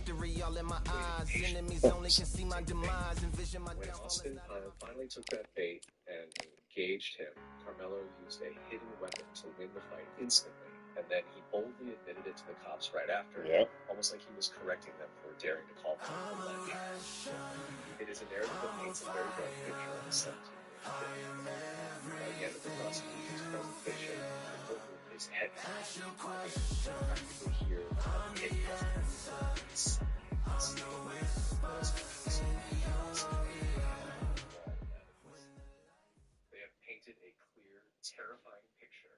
victory all in my eyes. Enemies only can see my demise. Envision my When Austin finally took that bait and engaged him, Carmelo used a hidden weapon to win the fight instantly, and then he boldly admitted it to the cops right after, almost like he was correcting them for daring to call him a ledge. It is a narrative that paints a very dark picture of the 17-year-old kid. By the end of the prosecution's presentation, the courtroom is heavy. Practically hear the They have painted a clear, terrifying picture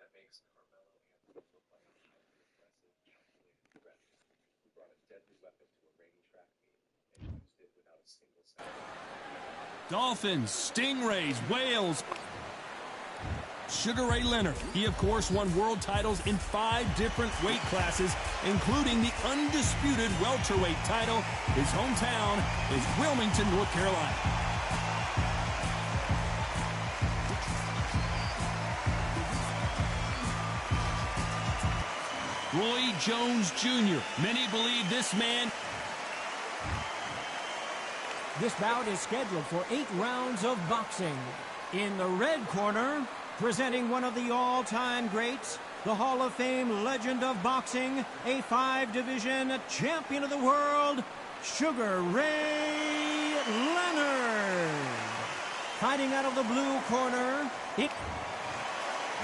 that makes Carmelo Anthony look like a highly aggressive, calculated threat who brought a deadly weapon to a rainy track meet and used it without a single second. Dolphins, Stingrays, Whales. Sugar Ray Leonard. He, of course, won world titles in 5 different weight classes, including the undisputed welterweight title. His hometown is Wilmington, North Carolina. Roy Jones Jr. Many believe this man. This bout is scheduled for 8 rounds of boxing. In the red corner, presenting one of the all-time greats, the Hall of Fame legend of boxing, a 5-division champion of the world, Sugar Ray Leonard. Fighting out of the blue corner,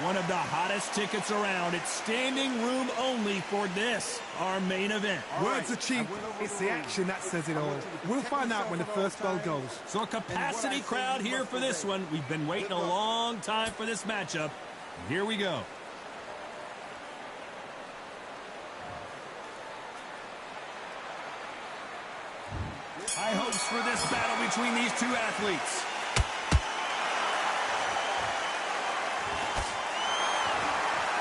one of the hottest tickets around. It's standing room only for this, our main event. Words are cheap. It's the action that says it all. We'll find out when the first bell goes. So a capacity crowd here for this one. We've been waiting a long time for this matchup. Here we go. High hopes for this battle between these two athletes.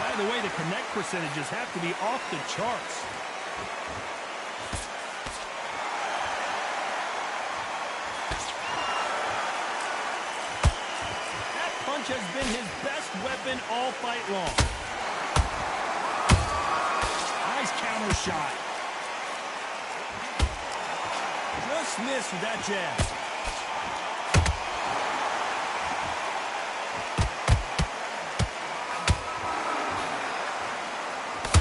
By the way, the connect percentages have to be off the charts. That punch has been his best weapon all fight long. Nice counter shot. Just missed with that jab.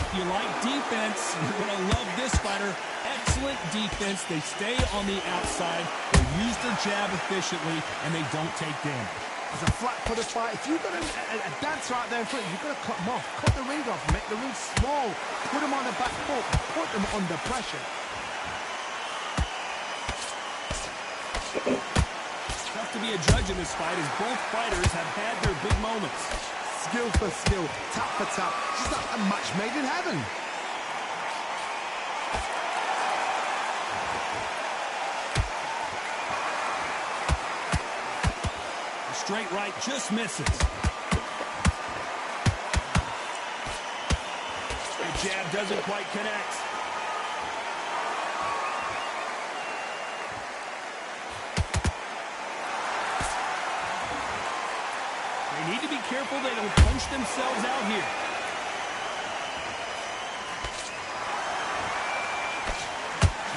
You like defense, you're going to love this fighter. Excellent defense. They stay on the outside. They use their jab efficiently, and they don't take damage. It's a flat-footed fight. If you've got a dancer out there in front, you've got to cut them off. Cut the ring off. Make the ring small. Put them on the back foot. Put them under pressure. Tough to be a judge in this fight, as both fighters have had their big moments. Skill for skill, tap for tap. It's like a match made in heaven. The straight right just misses. The jab doesn't quite connect. They need to be careful they don't punch themselves out here.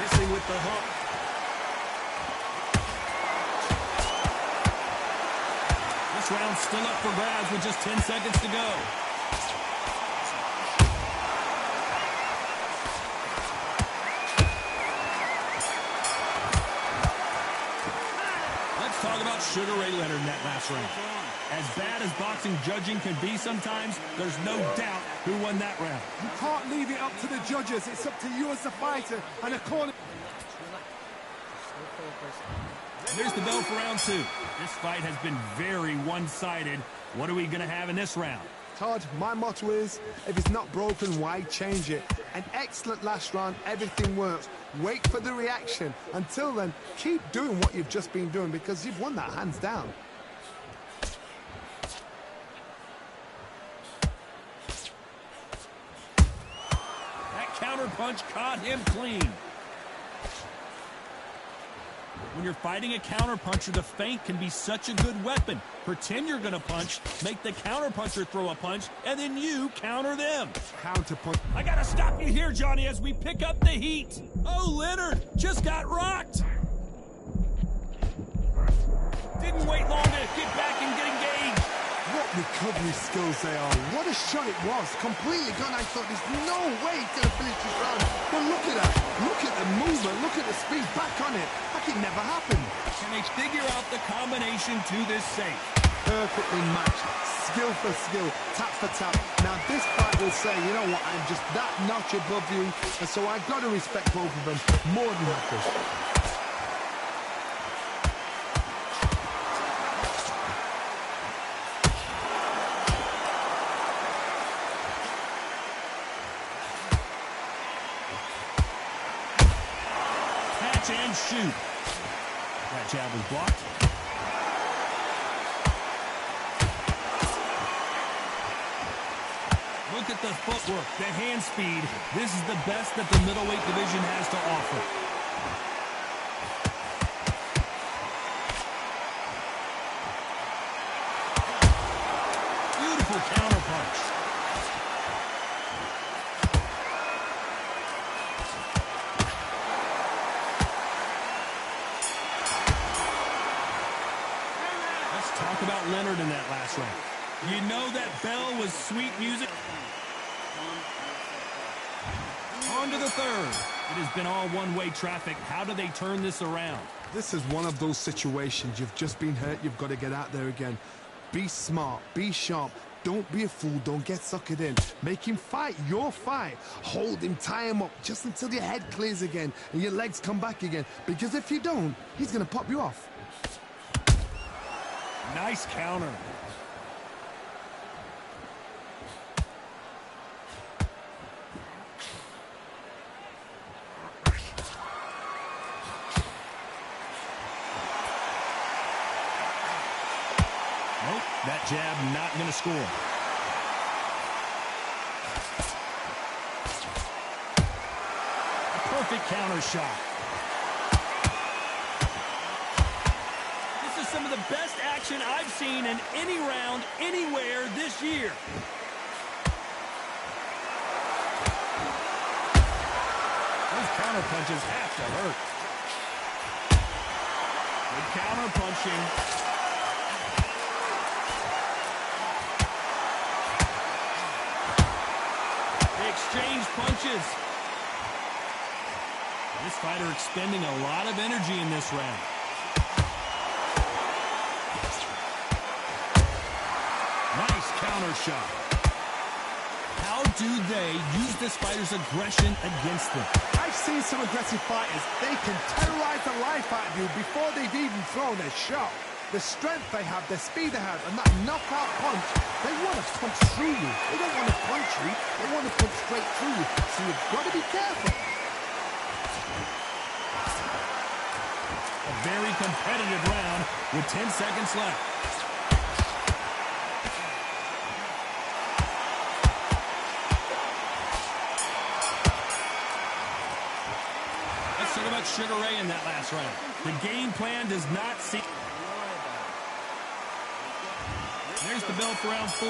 Missing with the hook. This round's still up for grabs with just 10 seconds to go. Let's talk about Sugar Ray Leonard in that last round. As bad as boxing judging can be sometimes, there's no doubt who won that round. You can't leave it up to the judges. It's up to you as the fighter and the corner. There's the bell for round 2. This fight has been very one-sided. What are we going to have in this round? Todd, my motto is, if it's not broken, why change it? An excellent last round, everything works. Wait for the reaction. Until then, keep doing what you've just been doing because you've won that hands down. That counter punch caught him clean. When you're fighting a counterpuncher, the feint can be such a good weapon. Pretend you're going to punch, make the counterpuncher throw a punch, and then you counter them. Counterpunch. I got to stop you here, Johnny, as we pick up the heat. Oh, Leonard just got rocked. Didn't wait long to get back and get engaged. What recovery skills they are. What a shot it was. Completely gone. I thought there's no way he's going to finish this round. But look at that. Look at the movement. Look at the speed. Back on it. Like it never happened. Can they figure out the combination to this safe? Perfectly matched. Skill for skill. Tap for tap. Now this fight will say, you know what, I'm just that notch above you. And so I've got to respect both of them more than happy. And shoot. That jab was blocked. Look at the footwork, the hand speed. This is the best that the middleweight division has to offer. Beautiful counterpunch. Talk about Leonard in that last round. You know that bell was sweet music. On to the third. It has been all one-way traffic. How do they turn this around? This is one of those situations. You've just been hurt. You've got to get out there again. Be smart. Be sharp. Don't be a fool. Don't get suckered in. Make him fight your fight. Hold him. Tie him up just until your head clears again and your legs come back again. Because if you don't, he's going to pop you off. Nice counter. Nope, that jab not going to score. A perfect counter shot. Some of the best action I've seen in any round, anywhere this year. Those counter punches have to hurt. Good counter punching. They exchange punches. This fighter expending a lot of energy in this round. Counter shot. How do they use this fighter's aggression against them? I've seen some aggressive fighters. They can terrorize the life out of you before they've even thrown a shot. The strength they have, the speed they have, and that knockout punch, they want to punch through you. They don't want to punch you. They want to punch straight through you. So you've got to be careful. A very competitive round with 10 seconds left. Sugar Ray in that last round. The game plan does not seem... There's the bell for round 4.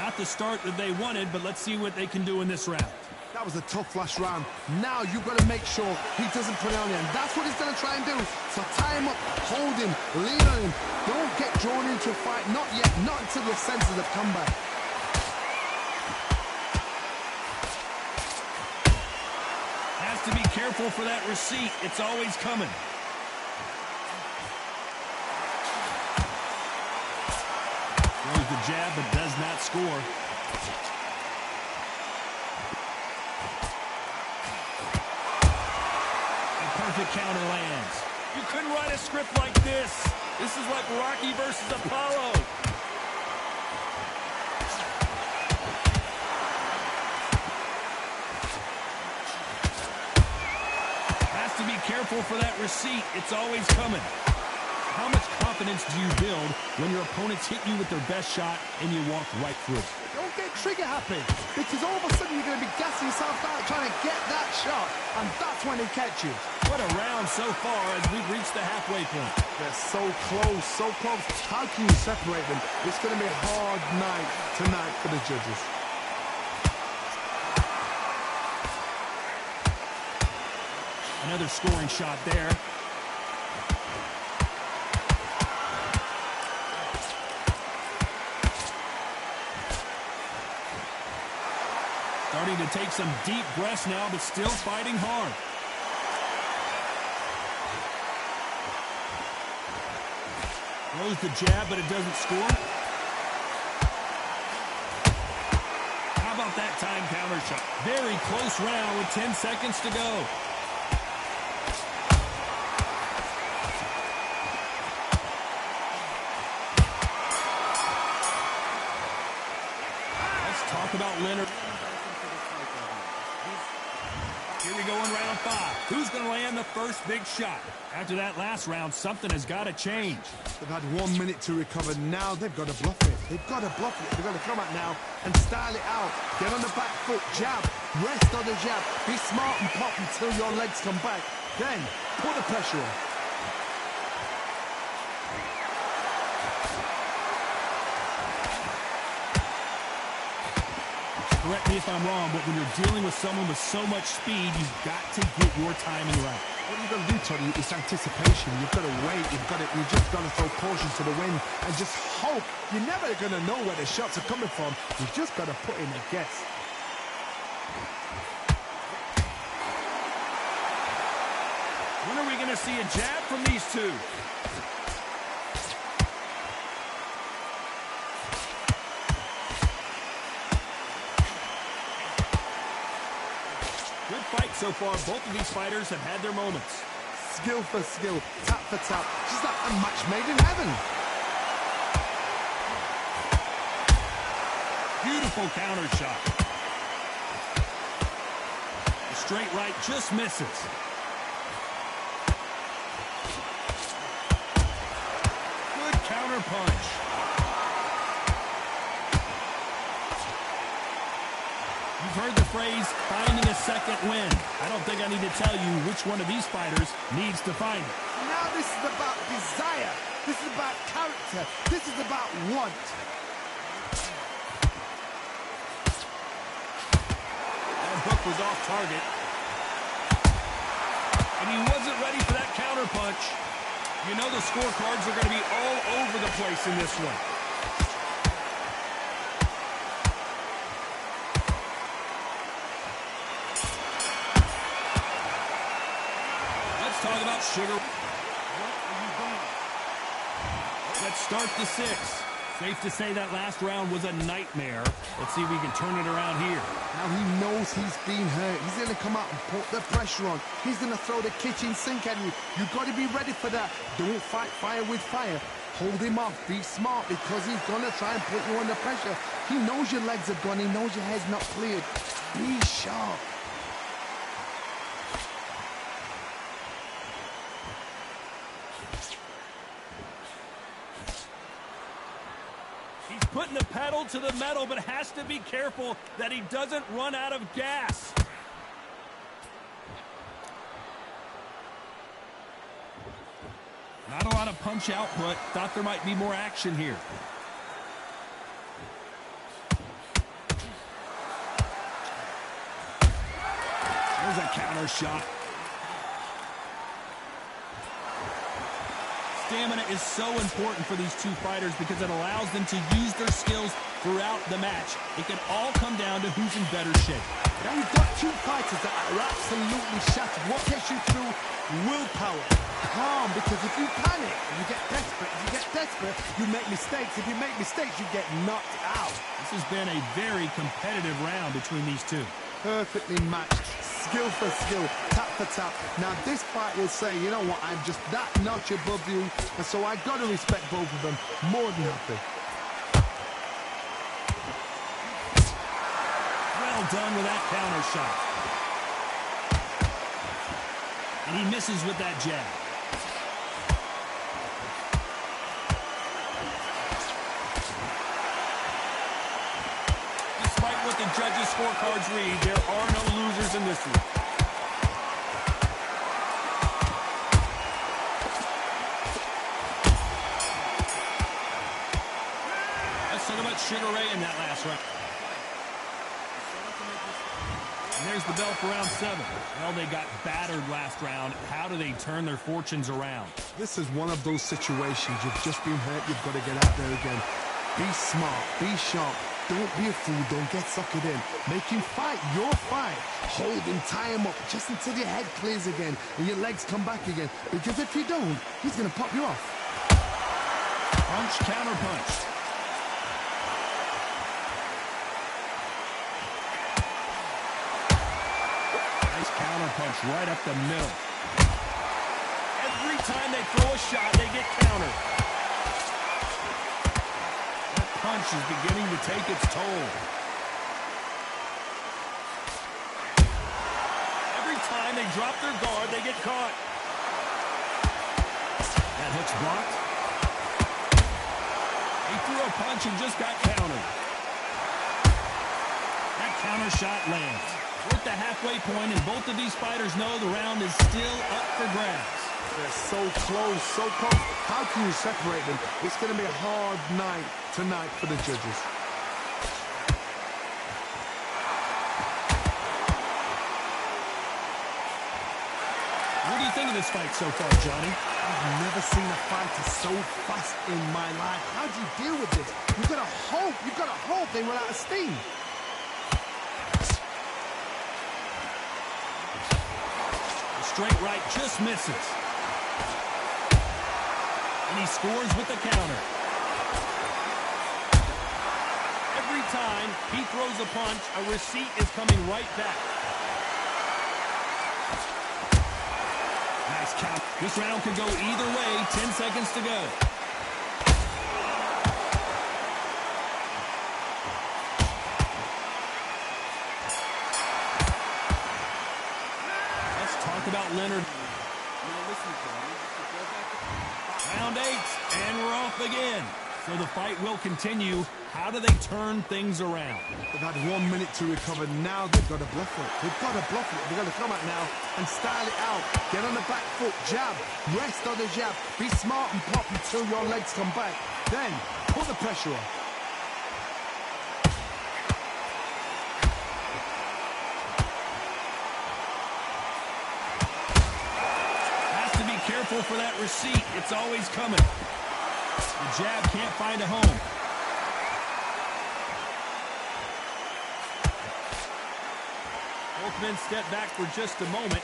Not the start that they wanted, but let's see what they can do in this round. That was a tough last round. Now you've got to make sure he doesn't put it on you, and that's what he's going to try and do. So tie him up, hold him, lean on him. Don't get drawn into a fight. Not yet. Not until your senses have come back. To be careful for that receipt. It's always coming. Throws the jab, but does not score. A perfect counter lands. You couldn't write a script like this. This is like Rocky versus Apollo. To be careful for that receipt. It's always coming. How much confidence do you build when your opponents hit you with their best shot and you walk right through it? Don't get trigger happy because all of a sudden you're going to be gassing yourself out trying to get that shot, and that's when it catches. What a round so far as we've reached the halfway point. They're so close, so close. How can you separate them? It's going to be a hard night tonight for the judges. Another scoring shot there. Starting to take some deep breaths now, but still fighting hard. Throws the jab, but it doesn't score. How about that time counter shot? Very close round with 10 seconds to go. Let's talk about Leonard. Here we go in round 5. Who's going to land the first big shot? After that last round, something has got to change. They've had 1 minute to recover. Now they've got to bluff it. They've got to bluff it. They've got to come out now and style it out. Get on the back foot, jab, rest on the jab. Be smart and pop until your legs come back. Then put the pressure on. Correct me if I'm wrong, but when you're dealing with someone with so much speed, you've got to get your timing right. What you've got to do, Tony, is anticipation. You've got to wait. You've just got to throw caution to the wind and just hope. You're never going to know where the shots are coming from. You've just got to put in a guess. When are we going to see a jab from these two? Good fight so far. Both of these fighters have had their moments. Skill for skill, tap for tap. Just like a match made in heaven. Beautiful counter shot. The straight right just misses. Good counter punch. You've heard the phrase, finding a second win. I don't think I need to tell you which one of these fighters needs to find it. Now this is about desire. This is about character. This is about want. That hook was off target. And he wasn't ready for that counter punch. You know the scorecards are going to be all over the place in this one. Talk about sugar. Let's start the 6. Safe to say that last round was a nightmare. Let's see if we can turn it around here. Now he knows he's been hurt. He's going to come out and put the pressure on. He's going to throw the kitchen sink at you. You've got to be ready for that. Don't fight fire with fire. Hold him off. Be smart because he's going to try and put you under pressure. He knows your legs are gone. He knows your head's not cleared. Be sharp. Putting the pedal to the metal, but has to be careful that he doesn't run out of gas. Not a lot of punch output. Thought there might be more action here. There's a counter shot. Stamina is so important for these two fighters because it allows them to use their skills throughout the match. It can all come down to who's in better shape. Now we've got two fighters that are absolutely shattered. What gets you through? Willpower. Calm, because if you panic, you get desperate. If you get desperate, you make mistakes. If you make mistakes, you get knocked out. This has been a very competitive round between these two. Perfectly matched. Skill for skill, tap for tap. Now this fight will say, you know what, I'm just that notch above you, and so I got to respect both of them more than happy. Well done with that counter shot. And he misses with that jab. scorecards read, there are no losers in this one. Let's talk about Sugar Ray in that last round. And there's the bell for round 7. Well, they got battered last round. How do they turn their fortunes around? This is one of those situations. You've just been hurt. You've got to get out there again. Be smart. Be sharp. Don't be a fool. Don't get suckered in. Make him fight your fight. Hold him, tie him up just until your head clears again and your legs come back again. Because if you don't, he's going to pop you off. Punch, counter punch. Nice counter punch right up the middle. Every time they throw a shot, they get countered. That punch is beginning to take its toll. Every time they drop their guard, they get caught. That hook's blocked. He threw a punch and just got countered. That counter shot lands. We're at the halfway point, and both of these fighters know the round is still up for grabs. They're so close, so close. How can you separate them? It's going to be a hard night tonight for the judges. What do you think of this fight so far, Johnny? I've never seen a fighter so fast in my life. How do you deal with this? You've got to hope they run out of steam. The straight right just misses. And he scores with the counter. Every time he throws a punch, a receipt is coming right back. Nice count. This round could go either way. 10 seconds to go. Let's talk about Leonard. Round 8, and we're off again. So the fight will continue. How do they turn things around? They've had 1 minute to recover. Now they've got to bluff it. They've got to bluff it. They've got to come out now and style it out. Get on the back foot, jab, rest on the jab. Be smart and pop until your legs come back. Then put the pressure on. Has to be careful for that receipt. It's always coming. The jab can't find a home. Both men step back for just a moment.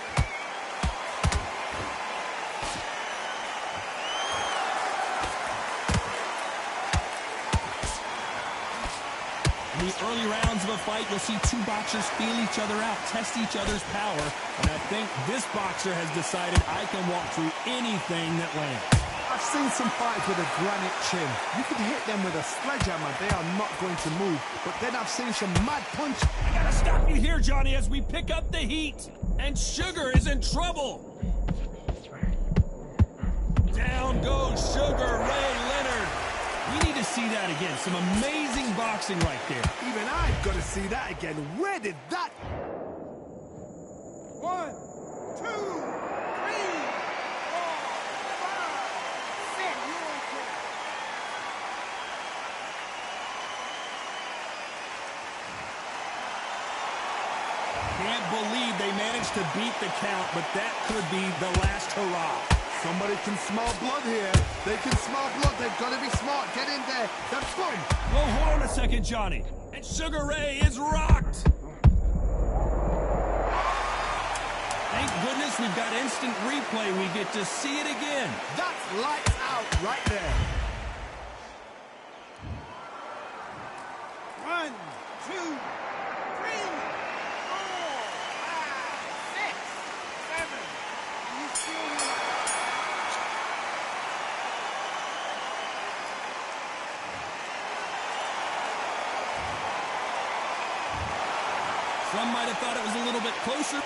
In the early rounds of a fight, you'll see two boxers feel each other out, test each other's power, and I think this boxer has decided I can walk through anything that lands. I've seen some fights with a granite chin. You can hit them with a sledgehammer. They are not going to move. But then I've seen some mad punch. I gotta stop you here, Johnny, as we pick up the heat. And Sugar is in trouble. Down goes Sugar Ray Leonard. We need to see that again. Some amazing boxing right there. Even I've got to see that again. Where did that... 1, 2, 3, 4, 5, 6. Can't believe they managed to beat the count, but that could be the last hurrah. Somebody can smell blood here. They can smell blood. They've got to be smart. Get in there. That's fun. Well, hold on a second, Johnny. And Sugar Ray is rocked. Thank goodness we've got instant replay. We get to see it again. That's lights out right there. 1, 2, 3, 4, 5, 6, 7. You still Some might have thought it was a little bit closer.